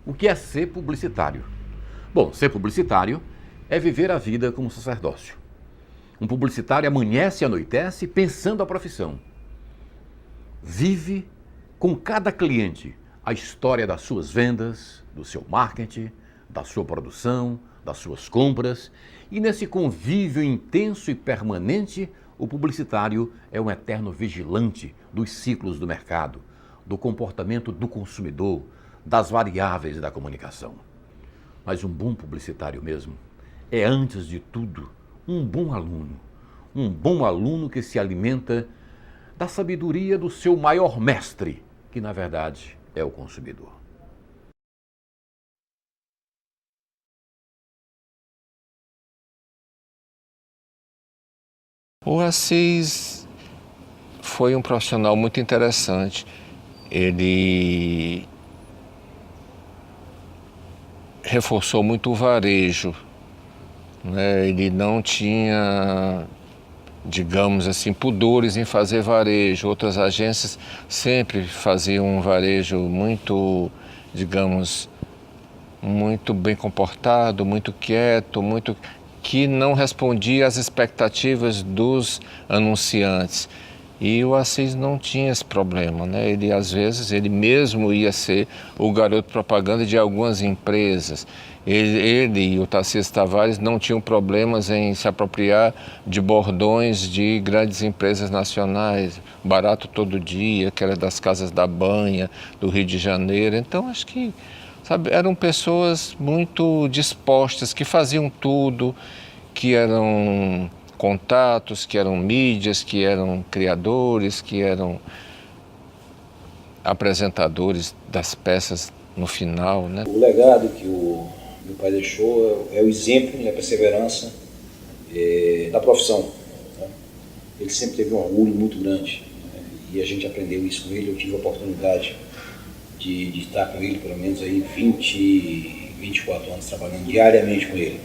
O que é ser publicitário? Bom, ser publicitário é viver a vida como sacerdócio. Um publicitário amanhece e anoitece pensando a profissão. Vive com cada cliente a história das suas vendas, do seu marketing, da sua produção, das suas compras. E nesse convívio intenso e permanente, o publicitário é um eterno vigilante dos ciclos do mercado, do comportamento do consumidor, das variáveis da comunicação. Mas um bom publicitário mesmo é, antes de tudo, um bom aluno. Um bom aluno que se alimenta da sabedoria do seu maior mestre, que na verdade é o consumidor. O Assis foi um profissional muito interessante. Ele reforçou muito o varejo, né? Ele não tinha, digamos assim, pudores em fazer varejo. Outras agências sempre faziam um varejo muito, digamos, muito bem comportado, muito quieto, muito que não respondia às expectativas dos anunciantes. E o Assis não tinha esse problema, né? Ele, às vezes, ele mesmo ia ser o garoto propaganda de algumas empresas. Ele e o Tarcísio Tavares não tinham problemas em se apropriar de bordões de grandes empresas nacionais, Barato Todo Dia, que era das Casas da Banha, do Rio de Janeiro. Então, acho que, sabe, eram pessoas muito dispostas, que faziam tudo, que eram contatos, que eram mídias, que eram criadores, que eram apresentadores das peças no final, né? O legado que o meu pai deixou é o exemplo e a perseverança da profissão, né? Ele sempre teve um orgulho muito grande, né? E a gente aprendeu isso com ele. Eu tive a oportunidade de estar com ele pelo menos aí 24 anos trabalhando diariamente com ele.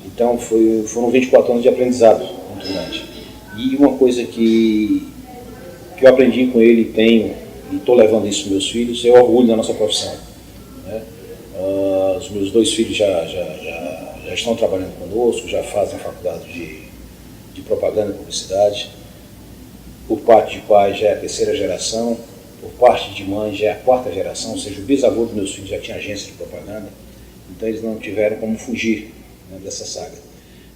Então foram 24 anos de aprendizado muito grande. E uma coisa que eu aprendi com ele, tenho e estou levando isso para meus filhos, é o orgulho da nossa profissão, né? Os meus 2 filhos já estão trabalhando conosco, já fazem faculdade de propaganda e publicidade. Por parte de pai já é a 3ª geração, por parte de mãe já é a 4ª geração, ou seja, o bisavô dos meus filhos já tinha agência de propaganda, então eles não tiveram como fugir, né, dessa saga.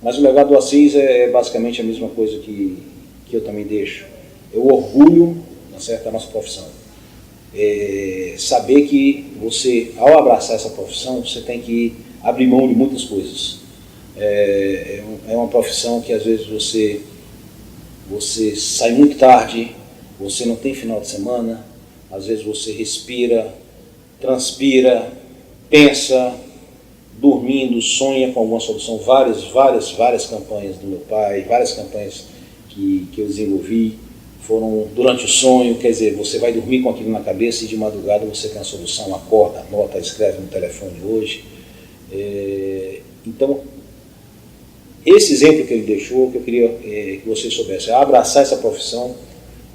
Mas o legado do Assis é basicamente a mesma coisa que eu também deixo. É o orgulho, tá certo, da nossa profissão. Saber que você, ao abraçar essa profissão, você tem que abrir mão de muitas coisas. É uma profissão que às vezes você sai muito tarde, você não tem final de semana, às vezes você respira, transpira, pensa, dormindo, sonha com alguma solução. Várias campanhas do meu pai, várias campanhas que eu desenvolvi foram durante o sonho. Quer dizer, você vai dormir com aquilo na cabeça e de madrugada você tem a solução, acorda, anota, escreve no telefone hoje. Então, esse exemplo que ele deixou, que eu queria que vocês soubessem, é abraçar essa profissão,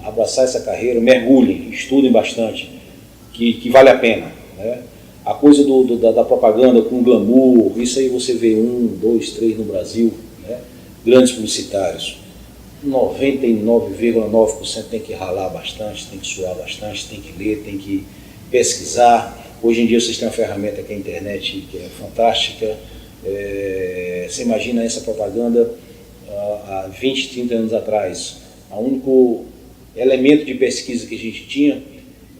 abraçar essa carreira, mergulhem, estudem bastante, que vale a pena, né? A coisa da propaganda com glamour, isso aí você vê 1, 2, 3 no Brasil, né? Grandes publicitários, 99,9% tem que ralar bastante, tem que suar bastante, tem que ler, tem que pesquisar. Hoje em dia vocês têm uma ferramenta que é a internet, que é fantástica. Você imagina essa propaganda há 20, 30 anos atrás. O único elemento de pesquisa que a gente tinha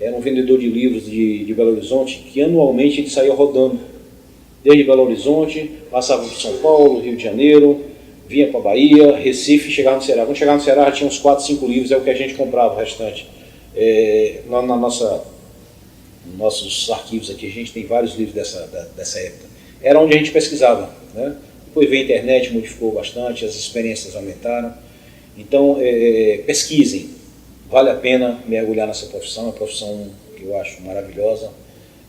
era um vendedor de livros de Belo Horizonte, que anualmente ele saía rodando, desde Belo Horizonte, passava por São Paulo, Rio de Janeiro, vinha para Bahia, Recife, e chegava no Ceará. Quando chegava no Ceará já tinha uns 4, 5 livros, é o que a gente comprava o restante. Nossos arquivos aqui, a gente tem vários livros dessa época. Era onde a gente pesquisava, né? Depois veio a internet, modificou bastante, as experiências aumentaram. Então, pesquisem. Vale a pena mergulhar nessa profissão, é uma profissão que eu acho maravilhosa,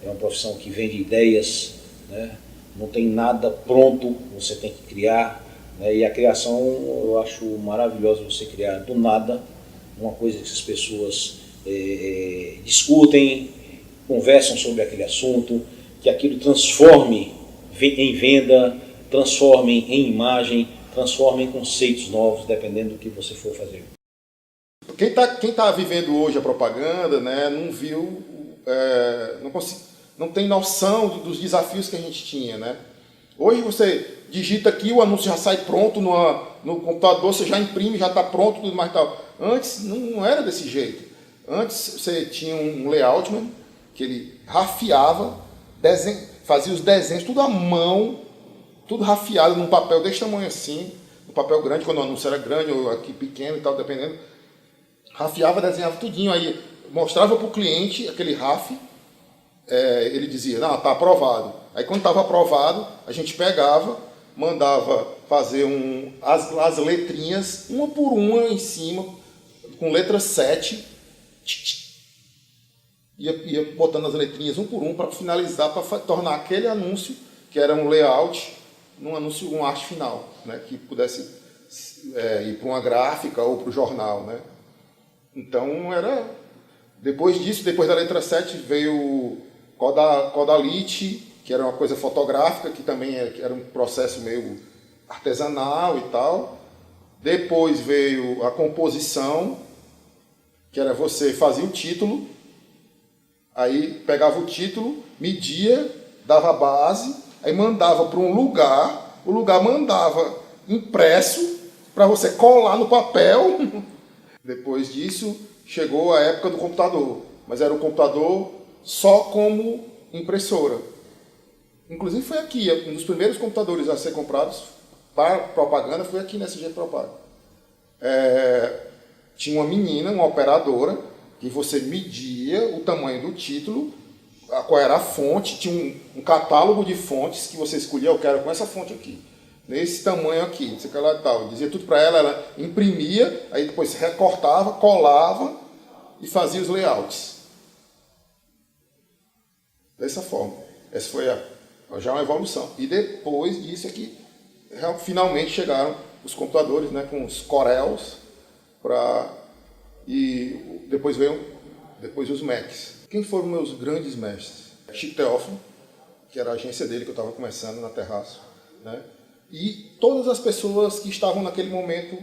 é uma profissão que vem de ideias, né? Não tem nada pronto, você tem que criar, né? E a criação eu acho maravilhosa, você criar do nada uma coisa que as pessoas discutem, conversam sobre aquele assunto, que aquilo transforme em venda, transforme em imagem, transforme em conceitos novos, dependendo do que você for fazer. Quem tá vivendo hoje a propaganda, né, não viu, não tem noção dos desafios que a gente tinha, né? Hoje você digita aqui, o anúncio já sai pronto no computador, você já imprime, já está pronto, tudo mais tal. Antes não era desse jeito. Antes você tinha um layoutman que ele rafiava, fazia os desenhos tudo à mão, tudo rafiado num papel desse tamanho assim, um papel grande, quando o anúncio era grande ou aqui pequeno e tal, dependendo. Rafiava, desenhava tudinho, aí mostrava para o cliente aquele raf, ele dizia, não, está aprovado. Aí quando estava aprovado, a gente pegava, mandava fazer as letrinhas, uma por uma em cima, com letra 7, ia botando as letrinhas um por um para finalizar, para tornar aquele anúncio, que era um layout, num anúncio, uma arte final, né, que pudesse ir para uma gráfica ou para o jornal, né. Então depois disso, depois da letra 7, veio o Codalite, que era uma coisa fotográfica, que também era um processo meio artesanal e tal. Depois veio a composição, que era você fazia o título, aí pegava o título, media, dava a base, aí mandava para um lugar, o lugar mandava impresso para você colar no papel. Depois disso, chegou a época do computador, mas era um computador só como impressora. Inclusive foi aqui, um dos primeiros computadores a ser comprados para propaganda foi aqui na SG Propag. Tinha uma menina, uma operadora, que você media o tamanho do título, qual era a fonte, tinha um catálogo de fontes que você escolhia, eu quero com essa fonte aqui, nesse tamanho aqui, não sei o que lá e tal. Dizia tudo para ela, ela imprimia, aí depois recortava, colava e fazia os layouts. Dessa forma. Essa foi já uma evolução. E depois disso aqui, finalmente chegaram os computadores, né, com os Corels, e depois os Macs. Quem foram meus grandes mestres? Chico Teófilo, que era a agência dele que eu estava começando na Terraço, né? E todas as pessoas que estavam naquele momento,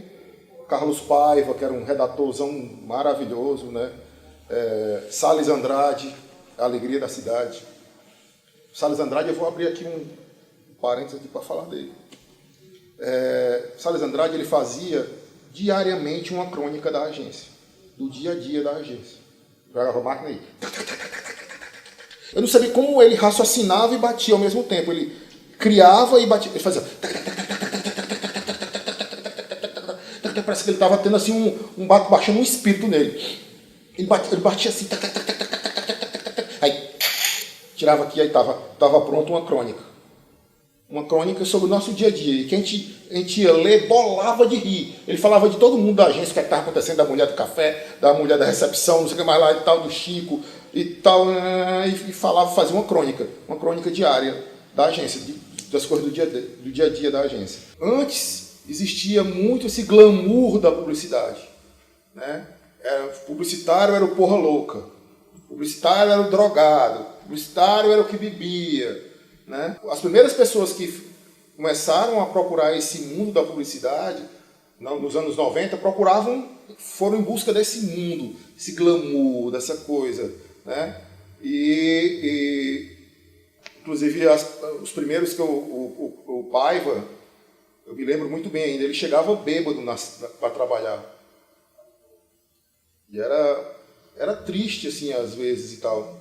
Carlos Paiva, que era um redatorzão maravilhoso, né? Salles Andrade, a alegria da cidade. Salles Andrade, eu vou abrir aqui um parênteses aqui para falar dele. Salles Andrade, ele fazia diariamente uma crônica da agência, do dia a dia da agência. Jogava a máquina aí. Eu não sabia como ele raciocinava e batia ao mesmo tempo. Ele criava e batia. Ele fazia. Parece que ele estava tendo assim baixando um espírito nele. Ele batia assim. Aí tirava aqui, aí estava pronto uma crônica. Uma crônica sobre o nosso dia a dia. E que a gente ia ler, bolava de rir. Ele falava de todo mundo da agência, o que estava acontecendo, da mulher do café, da mulher da recepção, não sei o que mais lá e tal, do Chico e tal. E fazia uma crônica diária da agência, das coisas do dia a dia da agência. Antes existia muito esse glamour da publicidade, né? Publicitário era o porra louca, publicitário era o drogado, publicitário era o que bebia, né? As primeiras pessoas que começaram a procurar esse mundo da publicidade, nos anos 90, foram em busca desse mundo, esse glamour, dessa coisa, né? Inclusive os primeiros que o Paiva, eu me lembro muito bem ainda, ele chegava bêbado para trabalhar. E era triste, assim, às vezes e tal,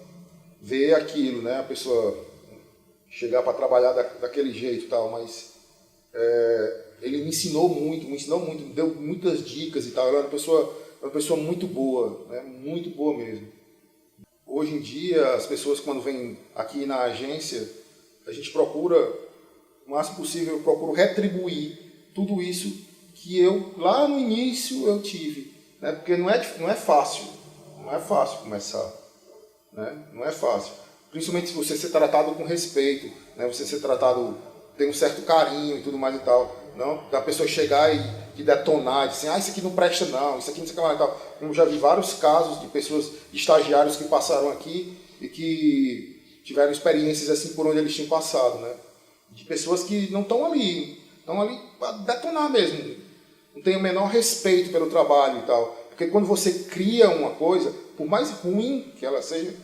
ver aquilo, né? A pessoa chegar para trabalhar daquele jeito e tal, mas ele me ensinou muito, me deu muitas dicas e tal. Ele era uma pessoa muito boa, né? Muito boa mesmo. Hoje em dia, as pessoas quando vêm aqui na agência, a gente procura, o máximo possível, eu procuro retribuir tudo isso que eu, lá no início, eu tive, né? Porque não é fácil começar, né? Não é fácil. Principalmente se você ser tratado com respeito, né? Você ser tratado, tem um certo carinho e tudo mais e tal. Não, da pessoa chegar e detonar, e dizer, isso aqui não presta não, isso aqui não sei o que mais e tal. Eu já vi vários casos de pessoas, de estagiários que passaram aqui e que tiveram experiências assim por onde eles tinham passado, né? De pessoas que não estão ali para detonar mesmo, não tem o menor respeito pelo trabalho e tal. Porque quando você cria uma coisa, por mais ruim que ela seja,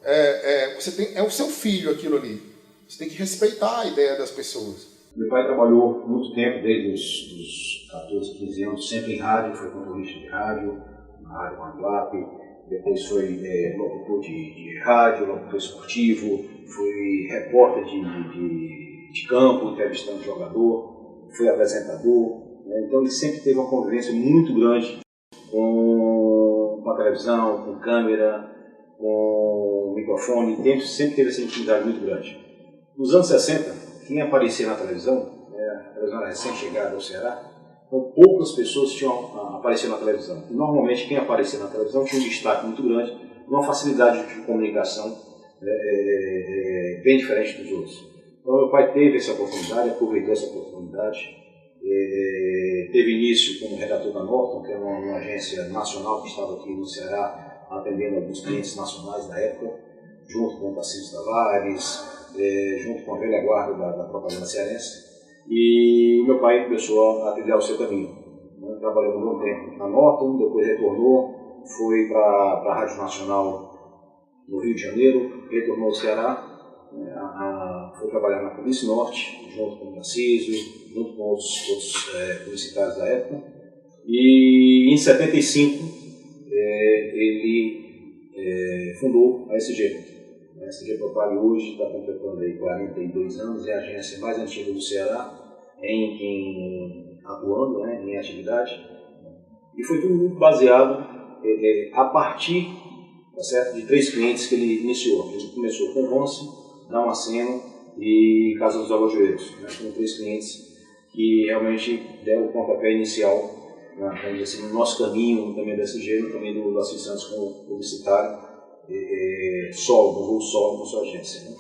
é o seu filho aquilo ali. Você tem que respeitar a ideia das pessoas. Meu pai trabalhou muito tempo, desde os 14, 15 anos, sempre em rádio, foi contorista de rádio, na Rádio Manguape, depois foi locutor de rádio, locutor esportivo, foi repórter de campo, entrevistando jogador, foi apresentador, né? Então ele sempre teve uma convivência muito grande com a televisão, com câmera, com microfone, sempre teve essa intimidade muito grande. Nos anos 60, quem aparecia na televisão, a televisão era recém-chegada ao Ceará, então poucas pessoas tinham aparecido na televisão. E, normalmente quem aparecia na televisão tinha um destaque muito grande, uma facilidade de comunicação bem diferente dos outros. Então meu pai teve essa oportunidade, aproveitou essa oportunidade, teve início como redator da Norton, que é uma agência nacional que estava aqui no Ceará, atendendo alguns clientes nacionais da época, junto com o Tarcísio Tavares, junto com a velha guarda da propaganda cearense. E meu pai começou a trilhar o seu caminho. Trabalhou um bom tempo na Norton, depois retornou, foi para a Rádio Nacional no Rio de Janeiro, retornou ao Ceará, foi trabalhar na Polícia Norte, junto com o Tarcísio, junto com outros publicitários da época. E em 75 ele fundou a SG. A SG Propag hoje está completando aí 42 anos, é a agência mais antiga do Ceará atuando, né, em atividade. E foi tudo muito baseado a partir, tá certo, de 3 clientes que ele iniciou. Ele começou com Ronce, Damasceno e Casa dos Alagoeiros. Né? Foram 3 clientes que realmente deram o pontapé inicial no nosso caminho, também da SG, no caminho do Assis Santos como publicitário, solo, no voo solo com sua agência. Né?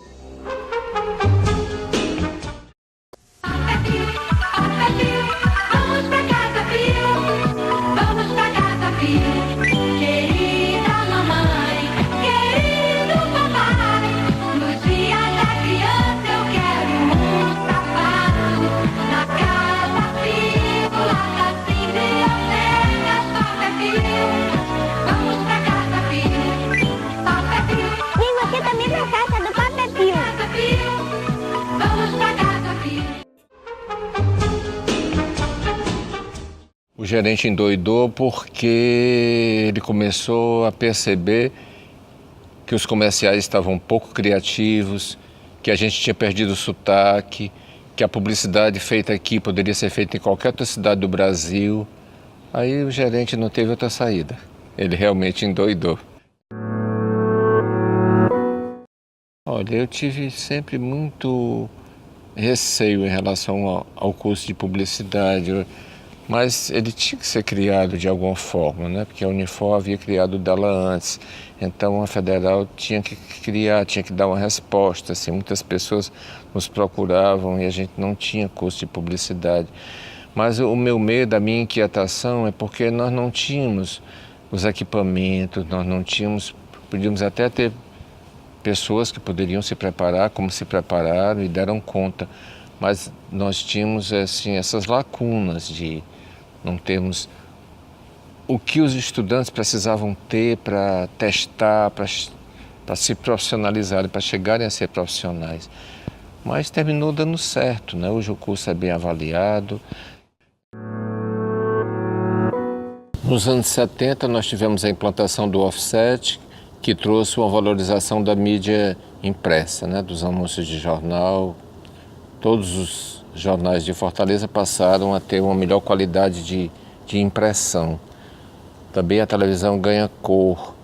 O gerente endoidou porque ele começou a perceber que os comerciais estavam um pouco criativos, que a gente tinha perdido o sotaque, que a publicidade feita aqui poderia ser feita em qualquer outra cidade do Brasil. Aí o gerente não teve outra saída. Ele realmente endoidou. Olha, eu tive sempre muito receio em relação ao curso de publicidade, mas ele tinha que ser criado de alguma forma, né? Porque a Unifor havia criado dela antes, então a Federal tinha que criar, tinha que dar uma resposta. Assim, muitas pessoas nos procuravam e a gente não tinha curso de publicidade. Mas o meu medo, a minha inquietação é porque nós não tínhamos os equipamentos, nós não tínhamos, podíamos até ter pessoas que poderiam se preparar, como se prepararam e deram conta, mas nós tínhamos assim, essas lacunas de não termos o que os estudantes precisavam ter para testar, para se profissionalizarem, para chegarem a ser profissionais. Mas terminou dando certo, né? Hoje o curso é bem avaliado. Nos anos 70 nós tivemos a implantação do offset, que trouxe uma valorização da mídia impressa, né? Dos anúncios de jornal. Todos os jornais de Fortaleza passaram a ter uma melhor qualidade de impressão. Também a televisão ganha cor.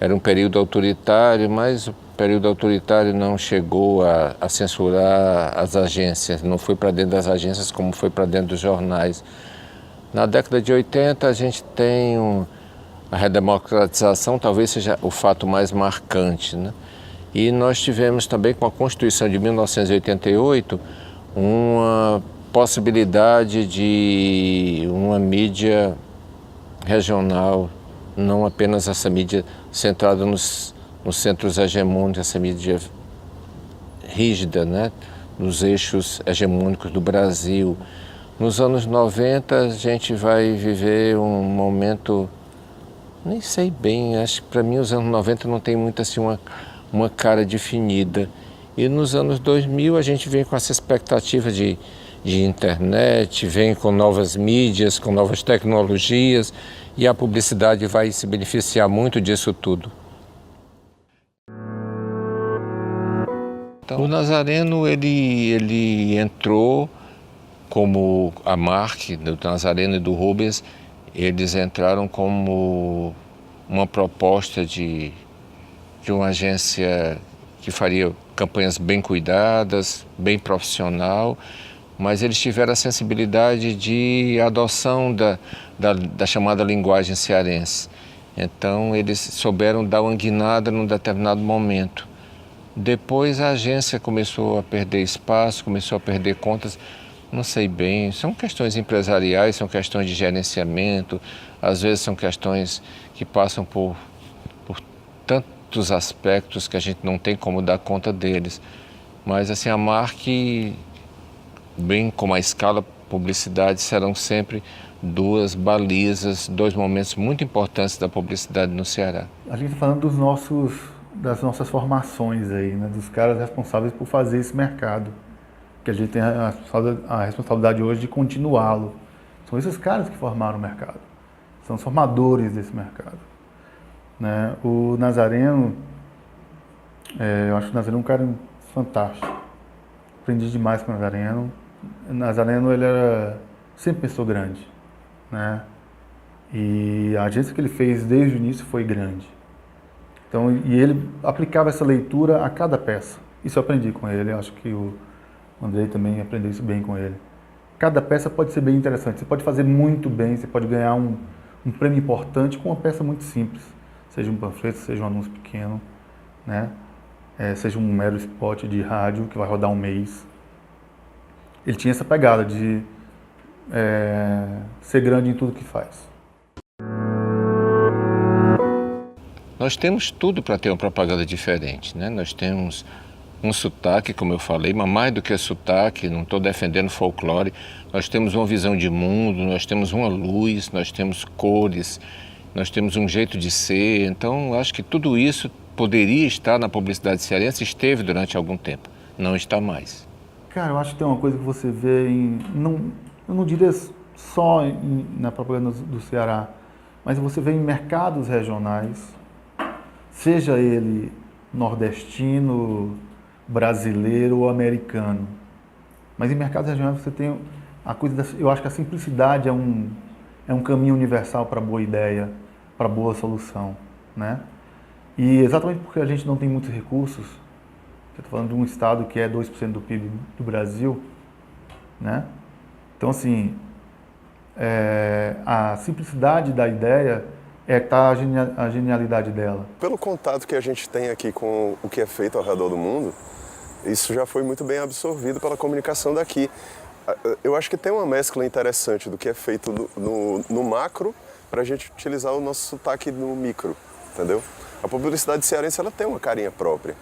Era um período autoritário, mas o período autoritário não chegou a censurar as agências, não foi para dentro das agências como foi para dentro dos jornais. Na década de 80 a gente tem a redemocratização, talvez seja o fato mais marcante, né? E nós tivemos também com a Constituição de 1988 uma possibilidade de uma mídia regional, não apenas essa mídia centrada nos centros hegemônicos, essa mídia rígida, né, nos eixos hegemônicos do Brasil. Nos anos 90 a gente vai viver um momento, nem sei bem, acho que para mim os anos 90 não tem muito assim uma cara definida. E nos anos 2000 a gente vem com essa expectativa de internet, vem com novas mídias, com novas tecnologias, e a publicidade vai se beneficiar muito disso tudo. Então, o Nazareno, ele entrou como a marca do Nazareno e do Rubens, eles entraram como uma proposta de uma agência que faria campanhas bem cuidadas, bem profissional, mas eles tiveram a sensibilidade de adoção da chamada linguagem cearense. Então, eles souberam dar uma guinada num determinado momento. Depois a agência começou a perder espaço, começou a perder contas, não sei bem, são questões empresariais, são questões de gerenciamento, às vezes são questões que passam por tantos aspectos que a gente não tem como dar conta deles. Mas assim, a marca, bem como a escala publicidade, serão sempre duas balizas, dois momentos muito importantes da publicidade no Ceará. A gente está falando das nossas formações aí, né, dos caras responsáveis por fazer esse mercado, que a gente tem a responsabilidade hoje de continuá-lo. São esses caras que formaram o mercado, são os formadores desse mercado, né? O Nazareno, eu acho o Nazareno um cara fantástico, aprendi demais com o Nazareno. O Nazareno, ele sempre pensou grande, né? E a agência que ele fez desde o início foi grande. Então, e ele aplicava essa leitura a cada peça. Isso eu aprendi com ele, acho que o Andrei também aprendeu isso bem com ele. Cada peça pode ser bem interessante, você pode fazer muito bem, você pode ganhar um prêmio importante com uma peça muito simples. Seja um panfleto, seja um anúncio pequeno, né? Seja um mero spot de rádio que vai rodar um mês. Ele tinha essa pegada de ser grande em tudo que faz. Nós temos tudo para ter uma propaganda diferente, né? Nós temos um sotaque, como eu falei, mas mais do que sotaque, não estou defendendo folclore, nós temos uma visão de mundo, nós temos uma luz, nós temos cores, nós temos um jeito de ser. Então, acho que tudo isso poderia estar na publicidade cearense, esteve durante algum tempo, não está mais. Cara, eu acho que tem uma coisa que você vê eu não diria só na propaganda do Ceará, mas você vê em mercados regionais, seja ele nordestino, brasileiro ou americano. Mas em mercados regionais você tem a coisa eu acho que a simplicidade é um caminho universal para boa ideia, para boa solução, né? E exatamente porque a gente não tem muitos recursos, eu estou falando de um estado que é 2% do PIB do Brasil, né? Então, assim, a simplicidade da ideia está a genialidade dela. Pelo contato que a gente tem aqui com o que é feito ao redor do mundo, isso já foi muito bem absorvido pela comunicação daqui. Eu acho que tem uma mescla interessante do que é feito no macro para a gente utilizar o nosso sotaque no micro, entendeu? A publicidade cearense, ela tem uma carinha própria,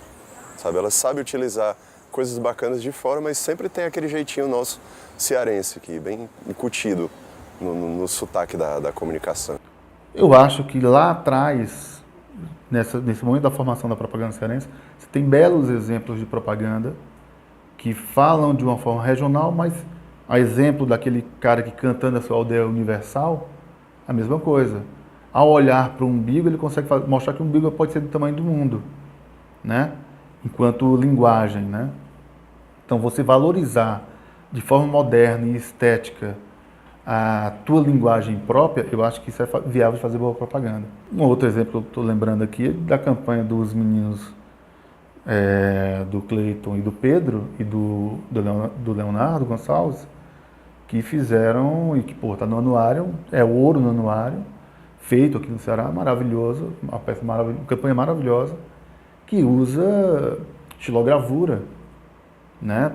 sabe? Ela sabe utilizar coisas bacanas de fora, mas sempre tem aquele jeitinho nosso cearense, que é bem incutido no sotaque da comunicação. Eu acho que lá atrás, nesse momento da formação da propaganda cearense, você tem belos exemplos de propaganda que falam de uma forma regional, mas a exemplo daquele cara que cantando a sua aldeia universal, a mesma coisa. Ao olhar para o umbigo, ele consegue mostrar que o umbigo pode ser do tamanho do mundo, né? Enquanto linguagem, né? Então, você valorizar de forma moderna e estética a tua linguagem própria, eu acho que isso é viável de fazer boa propaganda. Um outro exemplo que eu estou lembrando aqui é da campanha dos meninos do Cleiton e do Pedro e do Leonardo Gonçalves, que fizeram, e que, pô, tá no anuário, é ouro no anuário, feito aqui no Ceará, maravilhoso, uma peça maravilhosa, uma campanha maravilhosa, que usa estilogravura, né,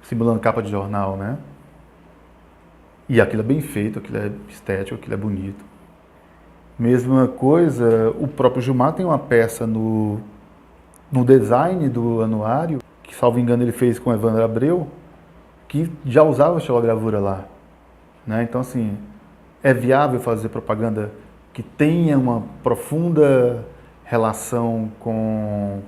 simulando capa de jornal, né? E aquilo é bem feito, aquilo é estético, aquilo é bonito. Mesma coisa, o próprio Gilmar tem uma peça no no design do anuário, que salvo engano ele fez com Evandro Abreu, que já usava xilogravura lá, né? Então assim, é viável fazer propaganda que tenha uma profunda relação com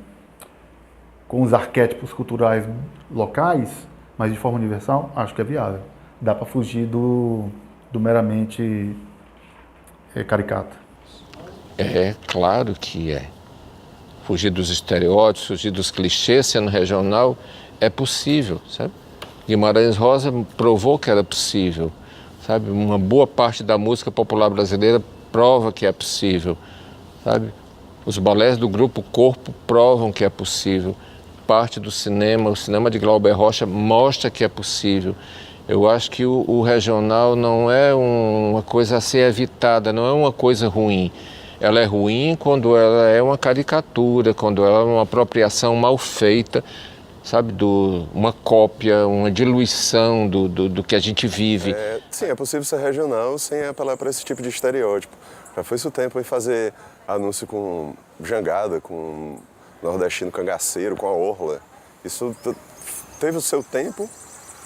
os arquétipos culturais locais, mas de forma universal? Acho que é viável. Dá para fugir do meramente caricato. É claro que é. Fugir dos estereótipos, fugir dos clichês, sendo regional, é possível, sabe? Guimarães Rosa provou que era possível, sabe? Uma boa parte da música popular brasileira prova que é possível, sabe? Os balés do Grupo Corpo provam que é possível. Parte do cinema, o cinema de Glauber Rocha mostra que é possível. Eu acho que o regional não é uma coisa a ser evitada, não é uma coisa ruim. Ela é ruim quando ela é uma caricatura, quando ela é uma apropriação mal feita, sabe, uma cópia, uma diluição do que a gente vive. Sim, é possível ser regional sem apelar para esse tipo de estereótipo. Já foi-se o tempo em fazer anúncio com jangada, com nordestino cangaceiro, com a orla. Isso teve o seu tempo,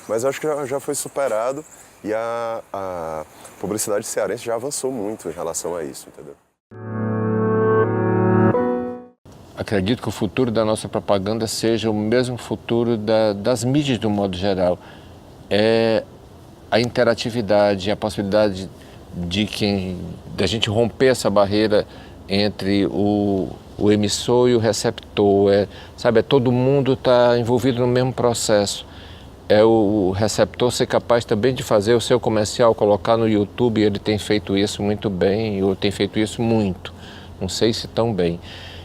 mas acho que já foi superado e a publicidade cearense já avançou muito em relação a isso, entendeu? Acredito que o futuro da nossa propaganda seja o mesmo futuro das mídias de um modo geral. É a interatividade, a possibilidade da gente romper essa barreira entre o emissor e o receptor. Sabe, todo mundo está envolvido no mesmo processo. É o receptor ser capaz também de fazer o seu comercial, colocar no YouTube. Ele tem feito isso muito bem, ou tem feito isso muito, não sei se tão bem.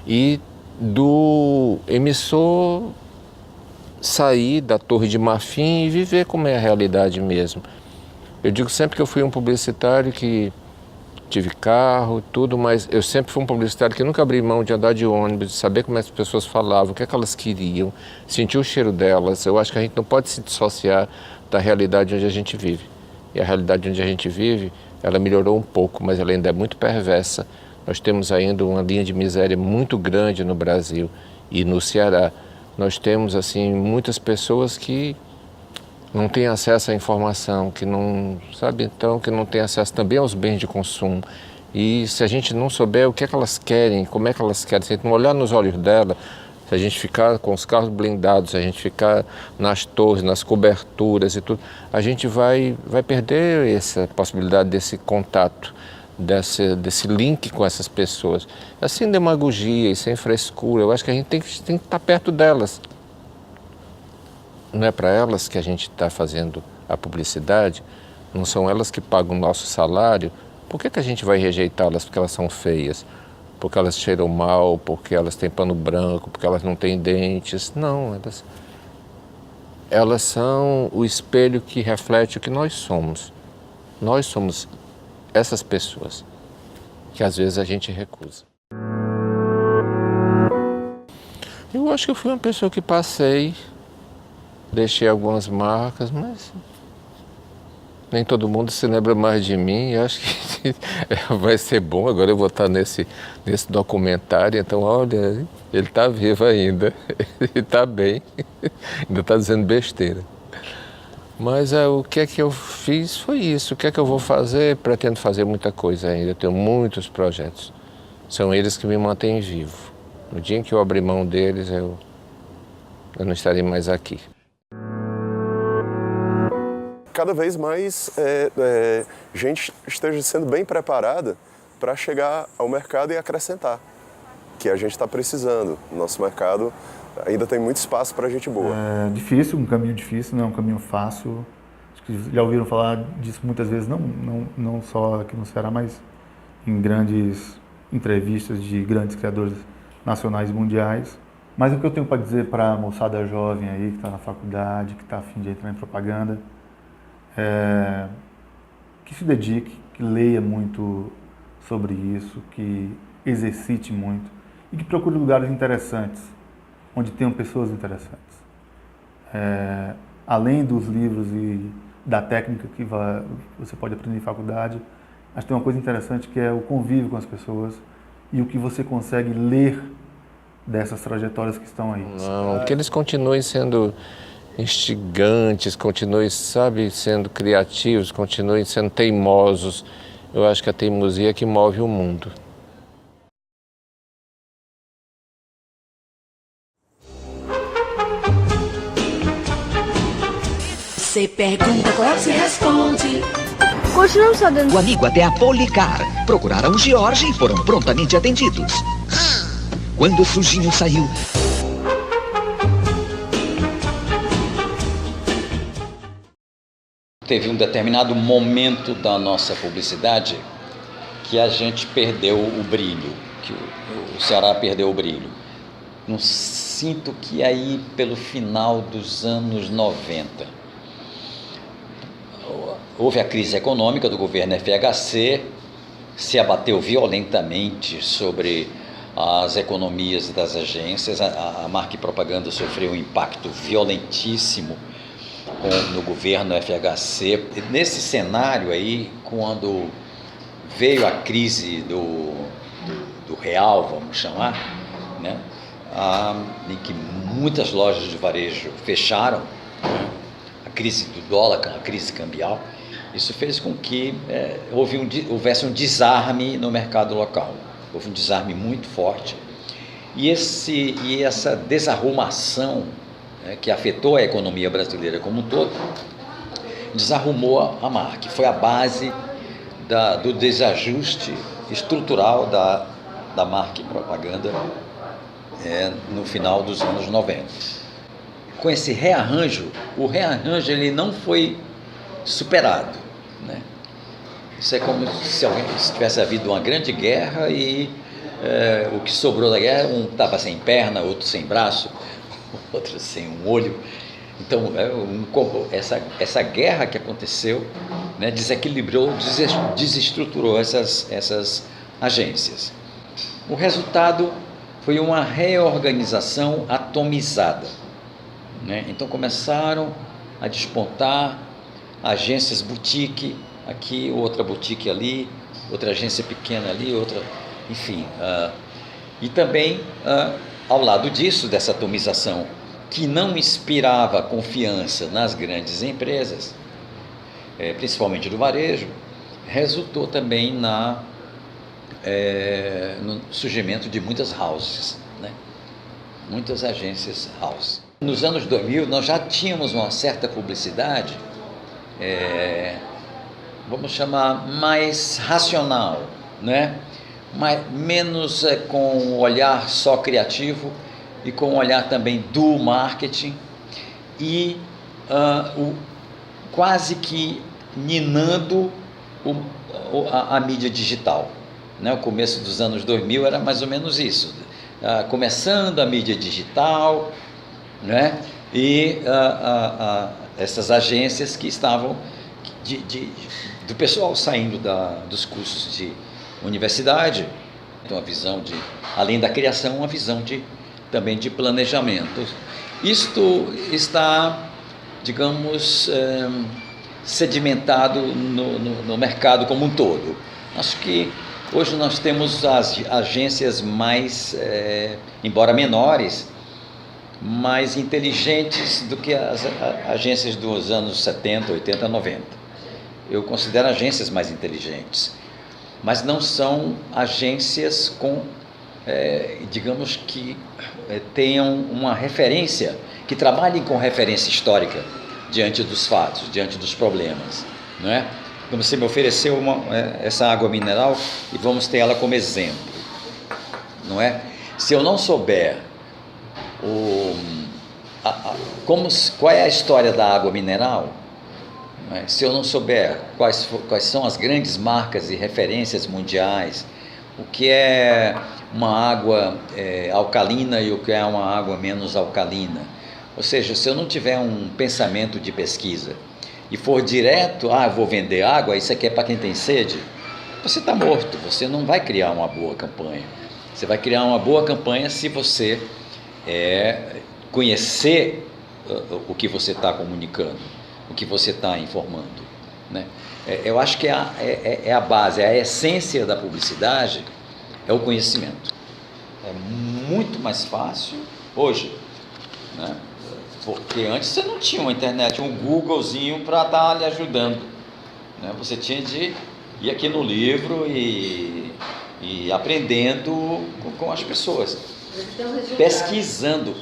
E do emissor sair da Torre de Marfim e viver como é a realidade mesmo. Eu digo sempre que eu fui um publicitário que tive carro, tudo, mas eu sempre fui um publicitário que nunca abri mão de andar de ônibus, de saber como as pessoas falavam, o que é que elas queriam, sentir o cheiro delas. Eu acho que a gente não pode se dissociar da realidade onde a gente vive. E a realidade onde a gente vive, ela melhorou um pouco, mas ela ainda é muito perversa. Nós temos ainda uma linha de miséria muito grande no Brasil e no Ceará. Nós temos, assim, muitas pessoas que não têm acesso à informação, que não, sabe, então, que não têm acesso também aos bens de consumo. E se a gente não souber o que é que elas querem, como é que elas querem, se a gente não olhar nos olhos dela, se a gente ficar com os carros blindados, se a gente ficar nas torres, nas coberturas e tudo, a gente vai perder essa possibilidade desse contato, desse link com essas pessoas. Sem demagogia e sem frescura, eu acho que a gente tem que estar perto delas. Não é para elas que a gente está fazendo a publicidade, não são elas que pagam o nosso salário. Por que a gente vai rejeitá-las porque elas são feias? Porque elas cheiram mal, porque elas têm pano branco, porque elas não têm dentes? Não, elas são o espelho que reflete o que nós somos. Nós somos essas pessoas que às vezes a gente recusa. Eu acho que eu fui uma pessoa que passei, deixei algumas marcas, mas nem todo mundo se lembra mais de mim. Eu acho que vai ser bom. Agora eu vou estar nesse documentário, então olha, ele está vivo ainda, ele está bem, ainda está dizendo besteira. Mas o que é que eu fiz foi isso. O que é que eu vou fazer? Pretendo fazer muita coisa ainda, eu tenho muitos projetos. São eles que me mantêm vivo. No dia em que eu abrir mão deles, eu não estarei mais aqui. Cada vez mais gente esteja sendo bem preparada para chegar ao mercado e acrescentar, que a gente está precisando. Nosso mercado ainda tem muito espaço para gente boa. É difícil, um caminho difícil, não é um caminho fácil. Acho que já ouviram falar disso muitas vezes, não só aqui no Ceará, mas em grandes entrevistas de grandes criadores nacionais e mundiais. Mas o que eu tenho para dizer para a moçada jovem aí, que está na faculdade, que está a fim de entrar em propaganda, que se dedique, que leia muito sobre isso, que exercite muito e que procure lugares interessantes, onde tenham pessoas interessantes. Além dos livros e da técnica que você pode aprender em faculdade, acho que tem uma coisa interessante que é o convívio com as pessoas e o que você consegue ler dessas trajetórias que estão aí? Não, que eles continuem sendo instigantes, continuem, sabe, sendo criativos, continuem sendo teimosos. Eu acho que a teimosia é que move o mundo. Você pergunta, qual se responde. Continuamos só dando. O amigo até a Policar procuraram o George e foram prontamente atendidos. Quando o sujinho saiu... Teve um determinado momento da nossa publicidade que a gente perdeu o brilho, que o Ceará perdeu o brilho. Não sinto que aí pelo final dos anos 90 houve a crise econômica do governo FHC, se abateu violentamente sobre as economias das agências, a marca e propaganda sofreu um impacto violentíssimo no governo FHC. Nesse cenário aí, quando veio a crise do real, vamos chamar, né, em que muitas lojas de varejo fecharam, né, a crise do dólar, a crise cambial, isso fez com que houvesse um desarme no mercado local. Houve um desarme muito forte. E essa desarrumação, né, que afetou a economia brasileira como um todo, desarrumou a marca. Foi a base do desajuste estrutural da marca e propaganda no final dos anos 90. Com esse rearranjo, o rearranjo ele não foi superado, né? Isso é como se tivesse havido uma grande guerra e o que sobrou da guerra, um estava sem perna, outro sem braço, outro sem um olho. Então, essa guerra que aconteceu, né, desequilibrou, desestruturou essas agências. O resultado foi uma reorganização atomizada, né? Então começaram a despontar agências boutique, aqui, outra boutique ali, outra agência pequena ali, outra, enfim. E também, ao lado disso, dessa atomização, que não inspirava confiança nas grandes empresas, principalmente do varejo, resultou também no surgimento de muitas houses, né? Muitas agências house. Nos anos 2000, nós já tínhamos uma certa publicidade, vamos chamar mais racional, né? Menos com um olhar só criativo e com um olhar também do marketing e quase que ninando a mídia digital, né? O começo dos anos 2000 era mais ou menos isso, começando a mídia digital, né? E essas agências que estavam do pessoal saindo dos cursos de universidade, então uma visão além da criação, uma visão também de planejamento. Isto está, digamos, sedimentado no mercado como um todo. Acho que hoje nós temos as agências mais, embora menores, mais inteligentes do que as agências dos anos 70, 80, 90. Eu considero agências mais inteligentes, mas não são agências com, digamos que tenham uma referência, que trabalhem com referência histórica diante dos fatos, diante dos problemas, não é? Então você me ofereceu essa água mineral e vamos ter ela como exemplo, não é? Se eu não souber qual é a história da água mineral, né? Se eu não souber quais são as grandes marcas e referências mundiais, o que é uma água alcalina e o que é uma água menos alcalina, ou seja, se eu não tiver um pensamento de pesquisa e for direto, vou vender água, isso aqui é para quem tem sede, você está morto, você não vai criar uma boa campanha. Você vai criar uma boa campanha se você conhecer o que você está comunicando, o que você está informando, né? Eu acho que a base, a essência da publicidade é o conhecimento. É muito mais fácil hoje, né? Porque antes você não tinha uma internet, um Googlezinho para estar lhe ajudando, né? Você tinha de ir aqui no livro e aprendendo com as pessoas, pesquisando.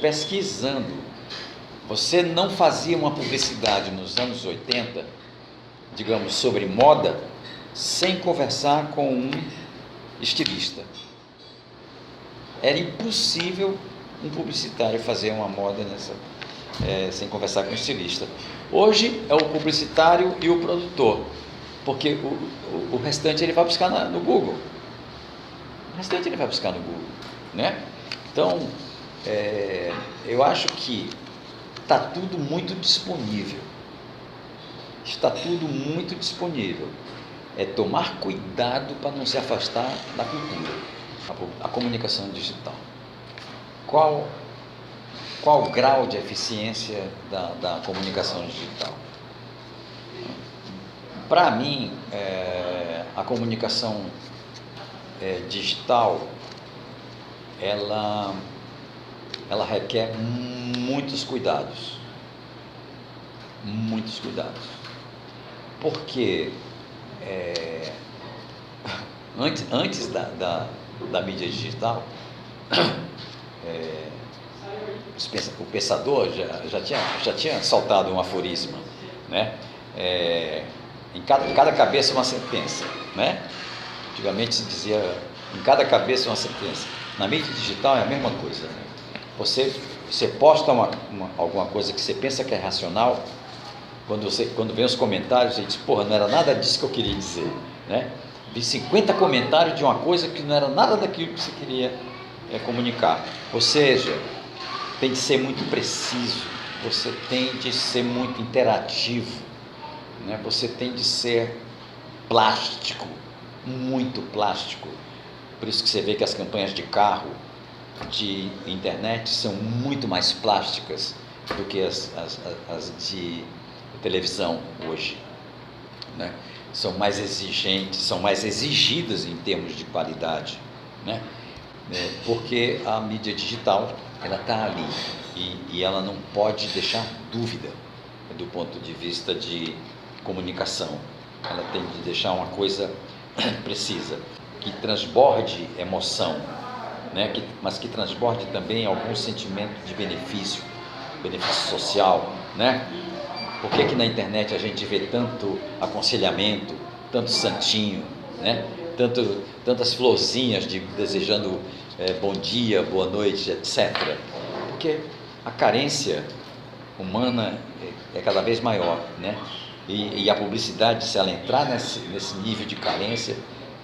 Você não fazia uma publicidade nos anos 80, digamos, sobre moda, sem conversar com um estilista. Era impossível um publicitário fazer uma moda sem conversar com o estilista. Hoje é o publicitário e o produtor, porque o restante ele vai buscar no Google. O restante ele vai buscar no Google, né? Então, eu acho que está tudo muito disponível. Está tudo muito disponível. É tomar cuidado para não se afastar da cultura. A comunicação digital. Qual o grau de eficiência da comunicação digital? Para mim, a comunicação digital, ela requer muitos cuidados. Muitos cuidados. Porque antes da mídia digital, o pensador já tinha soltado um aforisma, né? Em cada cabeça uma sentença, né? Antigamente se dizia, em cada cabeça uma sentença. Na mídia digital é a mesma coisa, né? Você posta alguma coisa que você pensa que é racional, quando vem os comentários, você diz, porra, não era nada disso que eu queria dizer, né? Vi 50 comentários de uma coisa que não era nada daquilo que você queria comunicar. Ou seja, tem de ser muito preciso, você tem de ser muito interativo, né? Você tem de ser plástico, muito plástico. Por isso que você vê que as campanhas de carro, de internet, são muito mais plásticas do que as de televisão hoje, né? São mais exigentes, são mais exigidas em termos de qualidade, né? Porque a mídia digital, ela está ali e ela não pode deixar dúvida do ponto de vista de comunicação. Ela tem de deixar uma coisa precisa, que transborde emoção, né? Mas que transborde também algum sentimento de benefício social, né? Por que na internet a gente vê tanto aconselhamento, tanto santinho, né? Tantas florzinhas desejando bom dia, boa noite, etc. Porque a carência humana é cada vez maior, né? E a publicidade, se ela entrar nesse nível de carência,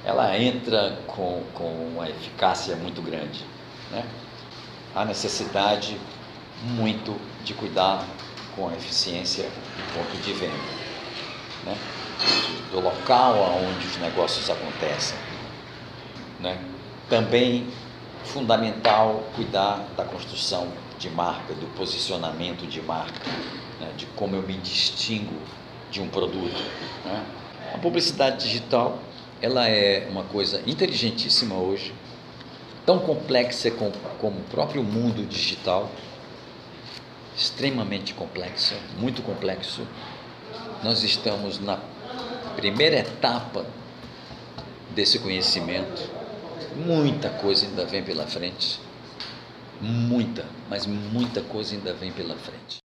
ela entra com uma eficácia muito grande, né? Há necessidade muito de cuidar com a eficiência do ponto de venda, né? Do local onde os negócios acontecem, né? Também fundamental cuidar da construção de marca, do posicionamento de marca, né? De como eu me distingo de um produto, né? A publicidade digital, ela é uma coisa inteligentíssima hoje, tão complexa como o próprio mundo digital, extremamente complexa, muito complexo. Nós estamos na primeira etapa desse conhecimento. Muita coisa ainda vem pela frente. Muita, mas muita coisa ainda vem pela frente.